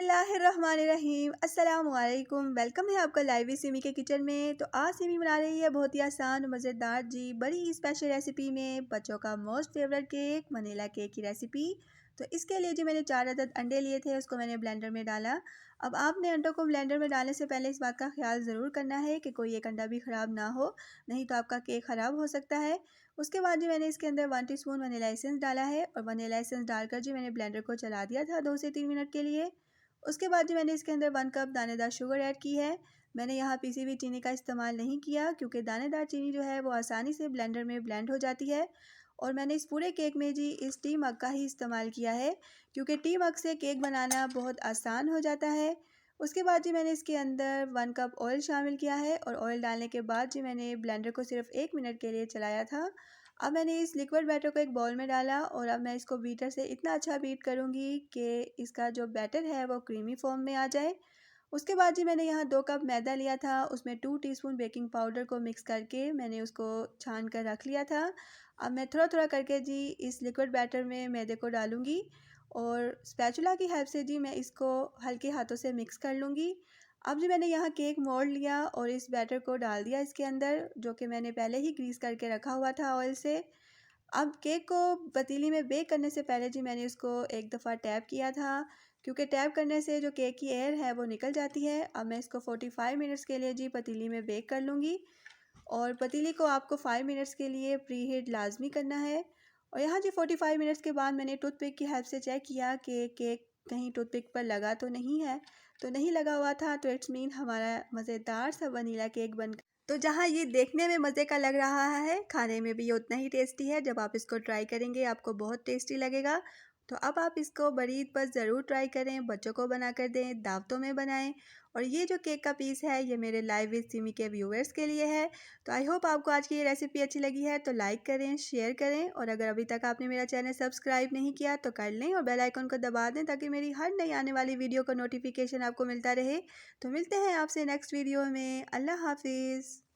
बिस्मिल्लाहिर्रहमानिर्रहीम अस्सलाम वालेकुम। वेलकम है आपका लाइव सिमी के किचन में। तो आज सिमी बना रही है बहुत ही आसान मज़ेदार जी बड़ी स्पेशल रेसिपी में बच्चों का most favourite cake vanilla cake की रेसिपी। तो इसके लिए जी मैंने 4 अदद अंडे लिए थे, उसको मैंने ब्लेंडर में डाला। अब आपने अंडों को ब्लेंडर में डालने से पहले इस बात का ख्याल ज़रूर करना है कि कोई एक अंडा भी ख़राब ना हो, नहीं तो आपका केक ख़राब हो सकता है। उसके बाद जी मैंने इसके अंदर 1 टीस्पून वनीला एसेंस डाला है और वनीला एसेंस डालकर जी मैंने ब्लेंडर को चला दिया था 2 से 3 मिनट के लिए। उसके बाद जी मैंने इसके अंदर 1 कप दानेदार शुगर ऐड की है। मैंने यहाँ पीसी हुई चीनी का इस्तेमाल नहीं किया क्योंकि दानेदार चीनी जो है वो आसानी से ब्लेंडर में ब्लेंड हो जाती है। और मैंने इस पूरे केक में जी इस टी मग का ही इस्तेमाल किया है क्योंकि टी मग से केक बनाना बहुत आसान हो जाता है। उसके बाद जी मैंने इसके अंदर 1 कप ऑयल शामिल किया है और ऑयल डालने के बाद जी मैंने ब्लेंडर को सिर्फ 1 मिनट के लिए चलाया था। अब मैंने इस लिक्विड बैटर को एक बाउल में डाला और अब मैं इसको बीटर से इतना अच्छा बीट करूँगी कि इसका जो बैटर है वो क्रीमी फॉर्म में आ जाए। उसके बाद जी मैंने यहाँ 2 कप मैदा लिया था, उसमें 2 टीस्पून बेकिंग पाउडर को मिक्स करके मैंने उसको छान कर रख लिया था। अब मैं थोड़ा-थोड़ा करके जी इस लिक्विड बैटर में मैदे को डालूँगी और स्पैचुला की हेल्प से जी मैं इसको हल्के हाथों से मिक्स कर लूँगी। अब जी मैंने यहाँ केक मोल्ड लिया और इस बैटर को डाल दिया इसके अंदर, जो कि मैंने पहले ही ग्रीस करके रखा हुआ था ऑयल से। अब केक को पतीली में बेक करने से पहले जी मैंने उसको एक दफ़ा टैप किया था क्योंकि टैप करने से जो केक की एयर है वो निकल जाती है। अब मैं इसको 45 मिनट्स के लिए जी पतीली में बेक कर लूँगी और पतीली को आपको 5 मिनट्स के लिए प्री हीट लाजमी करना है। और यहाँ जी 45 मिनट्स के बाद मैंने टूथपिक की हेल्प से चेक किया कि केक कहीं टूथपिक पर लगा तो नहीं है। तो नहीं लगा हुआ था तो इट्स मीन हमारा मज़ेदार सा वनीला केक बन। तो जहाँ ये देखने में मज़े का लग रहा है, खाने में भी ये उतना ही टेस्टी है। जब आप इसको ट्राई करेंगे आपको बहुत टेस्टी लगेगा। तो अब आप इसको बड़ी ईद पर ज़रूर ट्राई करें, बच्चों को बना कर दें, दावतों में बनाएं। और ये जो केक का पीस है ये मेरे लाइव विद सिमी के व्यूअर्स के लिए है। तो आई होप आपको आज की ये रेसिपी अच्छी लगी है, तो लाइक करें, शेयर करें और अगर अभी तक आपने मेरा चैनल सब्सक्राइब नहीं किया तो कर लें और बेल आइकन को दबा दें ताकि मेरी हर नई आने वाली वीडियो का नोटिफिकेशन आपको मिलता रहे। तो मिलते हैं आपसे नेक्स्ट वीडियो में। अल्लाह हाफिज़।